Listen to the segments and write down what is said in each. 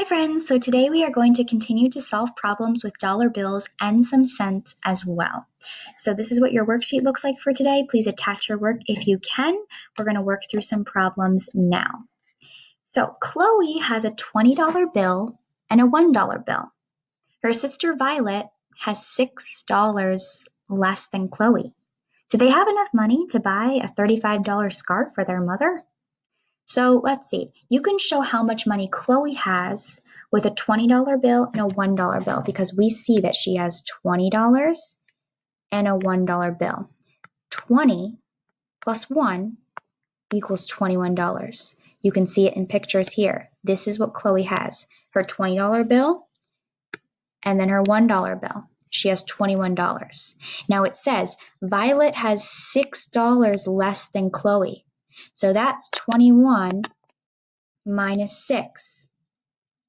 friends, so today we are going to continue to solve problems with dollar bills and some cents as well. So this is what your worksheet looks like for today. Please attach your work if you can. We're going to work through some problems now. So Chloe has a $20 bill and a $1 bill. Her sister Violet has $6 less than Chloe. Do they have enough money to buy a $35 scarf for their mother? So let's see. You can show how much money Chloe has with a $20 bill and a $1 bill because we see that she has $20 and a $1 bill. 20 plus 1 equals $21. You can see it in pictures here. This is what Chloe has. Her $20 bill and then her $1 bill. She has $21. Now it says Violet has $6 less than Chloe. So that's 21 minus 6.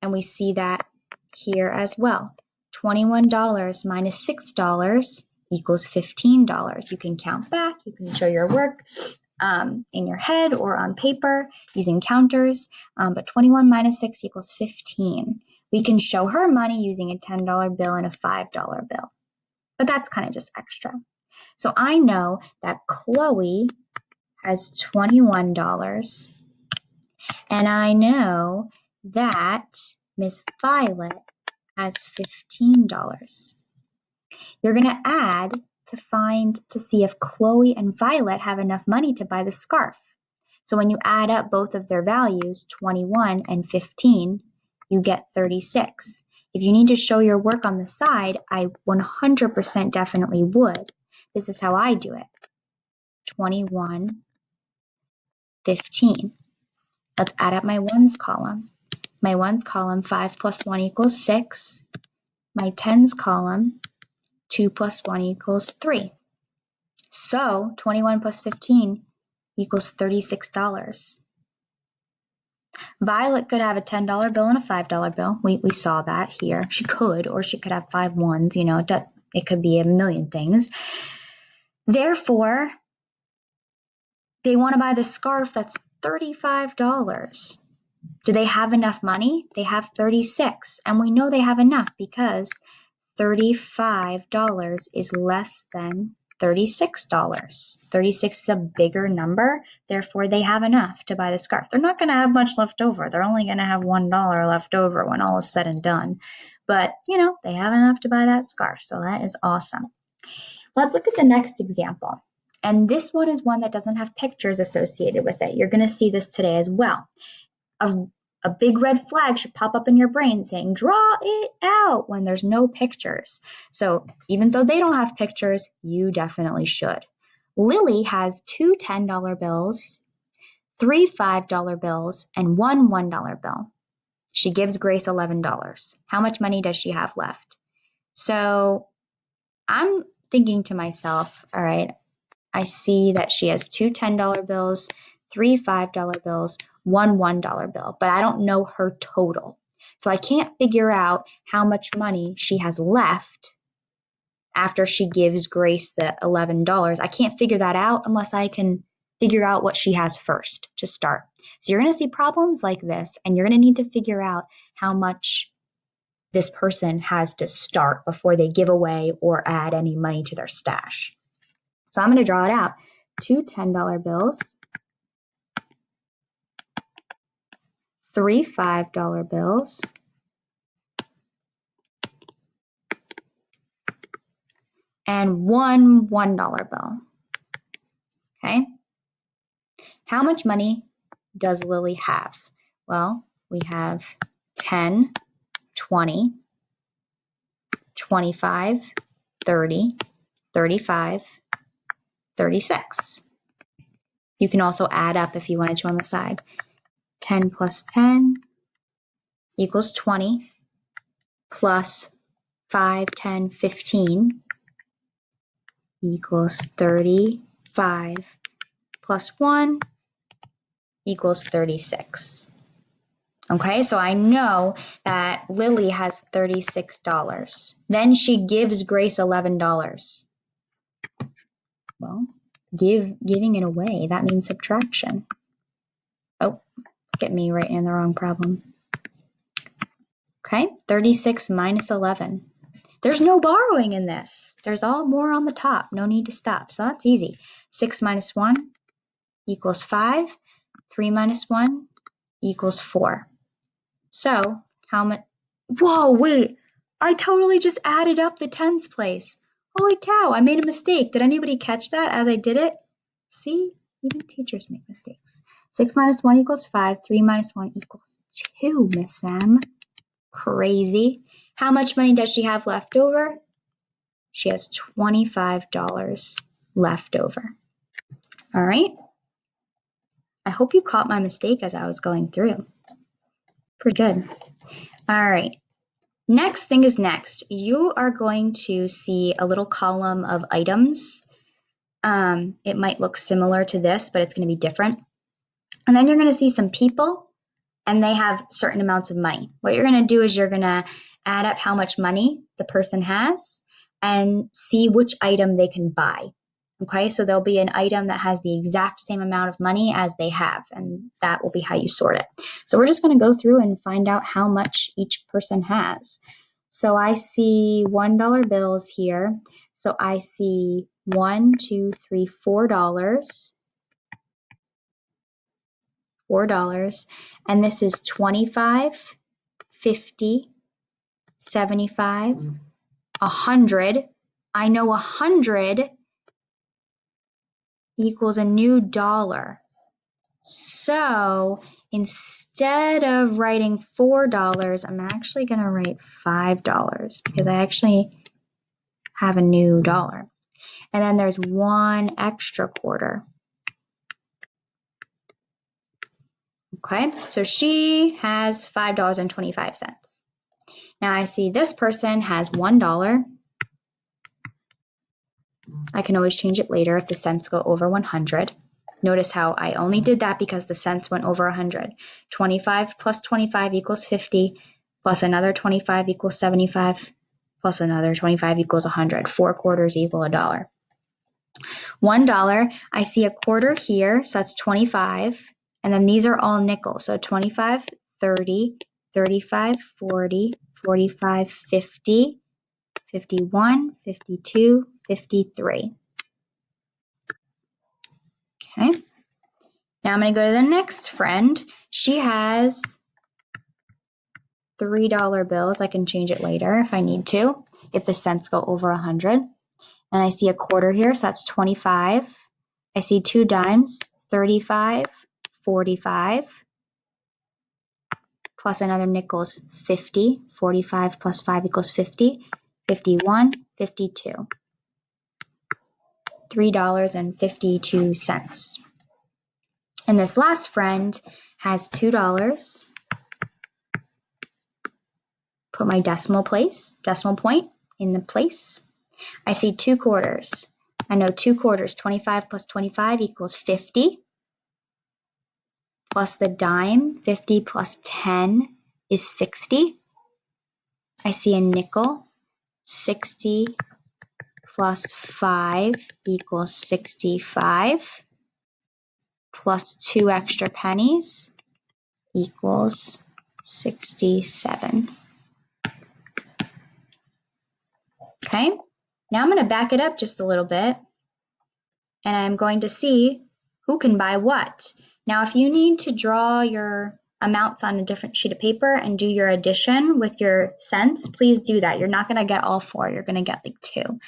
And we see that here as well. $21 minus $6 equals $15. You can count back. You can show your work in your head or on paper using counters. But 21 minus 6 equals 15. We can show her money using a $10 bill and a $5 bill. But that's kind of just extra. So I know that Chloe has $21. And I know that Miss Violet has $15. You're going to add to see if Chloe and Violet have enough money to buy the scarf. So when you add up both of their values, 21 and 15, you get 36. If you need to show your work on the side, I 100% definitely would. This is how I do it. 21, 15. Let's add up my ones column. My ones column, 5 plus 1 equals 6. My tens column, 2 plus 1 equals 3. So 21 plus 15 equals $36. Violet could have a $10 bill and a $5 bill. We saw that here. She could, or she could have 5 ones. You know, it could be a million things. Therefore, they want to buy the scarf that's $35. Do they have enough money? They have 36, and we know they have enough because $35 is less than $36. 36 is a bigger number, therefore they have enough to buy the scarf. They're not going to have much left over. They're only going to have $1 left over when all is said and done. But, you know, they have enough to buy that scarf, so that is awesome. Let's look at the next example. And this one is one that doesn't have pictures associated with it. You're going to see this today as well. A big red flag should pop up in your brain saying, draw it out when there's no pictures. So even though they don't have pictures, you definitely should. Lily has 2 $10 bills, 3 $5 bills, and 1 $1 bill. She gives Grace $11. How much money does she have left? So I'm thinking to myself, all right, I see that she has 2 $10 bills, 3 $5 bills, 1 $1 bill, but I don't know her total. So I can't figure out how much money she has left after she gives Grace the $11. I can't figure that out unless I can figure out what she has first to start. So you're going to see problems like this, and you're going to need to figure out how much this person has to start before they give away or add any money to their stash. So I'm going to draw it out. 2 $10 bills, 3 $5 bills, and 1 $1 bill. Okay? How much money does Lily have? Well, we have 10, 20, 25, 30, 35, 36. You can also add up if you wanted to on the side. 10 plus 10 equals 20, plus 5, 10, 15 equals 35, plus 1 equals 36. Okay, so I know that Lily has $36. Then she gives Grace $11. Well, giving it away, that means subtraction. Oh, look at me writing in the wrong problem. Okay, 36 minus 11. There's no borrowing in this. There's all more on the top. No need to stop. So that's easy. 6 minus 1 equals 5. 3 minus 1 equals 4. So how much? Whoa, wait. I totally just added up the tens place. Holy cow, I made a mistake. Did anybody catch that as I did it? See, even teachers make mistakes. 6 minus 1 equals 5. 3 minus 1 equals 2, Miss M. Crazy. How much money does she have left over? She has $25 left over. All right. I hope you caught my mistake as I was going through. Pretty good. All right. Next thing is next. You are going to see a little column of items. It might look similar to this, but it's going to be different. And then you're going to see some people, and they have certain amounts of money. What you're going to do is you're going to add up how much money the person has and see which item they can buy. Okay, so there'll be an item that has the exact same amount of money as they have, and that will be how you sort it. So we're just going to go through and find out how much each person has. So I see $1 bills here. So I see $1, $2, $3, $4. $4. And this is 25, 50, 75, 100. I know 100 equals a new dollar. So instead of writing $4, I'm actually going to write $5 because I actually have a new dollar. And then there's one extra quarter. Okay, so she has $5.25. Now I see this person has $1. I can always change it later if the cents go over 100. Notice how I only did that because the cents went over 100. 25 plus 25 equals 50, plus another 25 equals 75, plus another 25 equals 100. 4 quarters equal a dollar. $1, I see a quarter here, so that's 25. And then these are all nickels. So 25, 30, 35, 40, 45, 50, 51, 52, 53. Okay. Now I'm going to go to the next friend. She has $3 bills. I can change it later if I need to, if the cents go over 100. And I see a quarter here, so that's 25. I see 2 dimes, 35, 45, plus another nickel is 50. 45 plus 5 equals 50. 51, 52. $3.52. And this last friend has $2. Put my decimal point in the place. I see 2 quarters. I know 2 quarters, 25 plus 25 equals 50. Plus the dime, 50 plus 10 is 60. I see a nickel, 60 plus 5 equals 65. Plus 2 extra pennies equals 67. Okay, now I'm going to back it up just a little bit, and I'm going to see who can buy what. Now, if you need to draw your amounts on a different sheet of paper and do your addition with your cents, please do that. You're not going to get all 4. You're going to get like 2.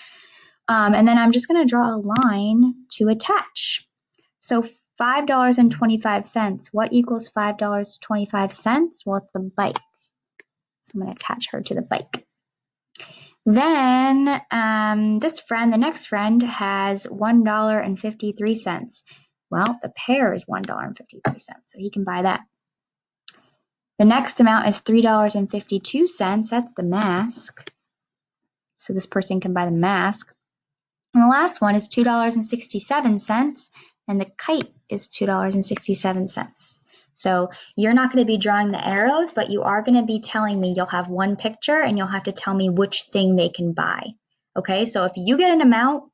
And then I'm just going to draw a line to attach. So $5.25. What equals $5.25? Well, it's the bike. So I'm going to attach her to the bike. Then the next friend has $1.53. Well, the pear is $1.53, so he can buy that. The next amount is $3.52. That's the mask. So this person can buy the mask. And the last one is $2.67, and the kite is $2.67. So you're not going to be drawing the arrows, but you are going to be telling me you'll have one picture and you'll have to tell me which thing they can buy. Okay, so if you get an amount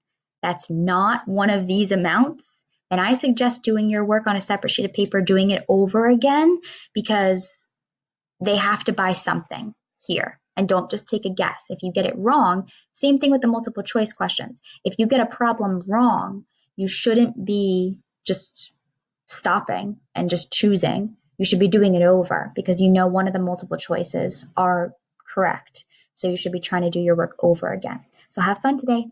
that's not one of these amounts, then I suggest doing your work on a separate sheet of paper, doing it over again, because they have to buy something. here and don't just take a guess. If you get it wrong, same thing with the multiple choice questions. If you get a problem wrong, you shouldn't be just stopping and just choosing. You should be doing it over because you know one of the multiple choices are correct. So you should be trying to do your work over again. So have fun today.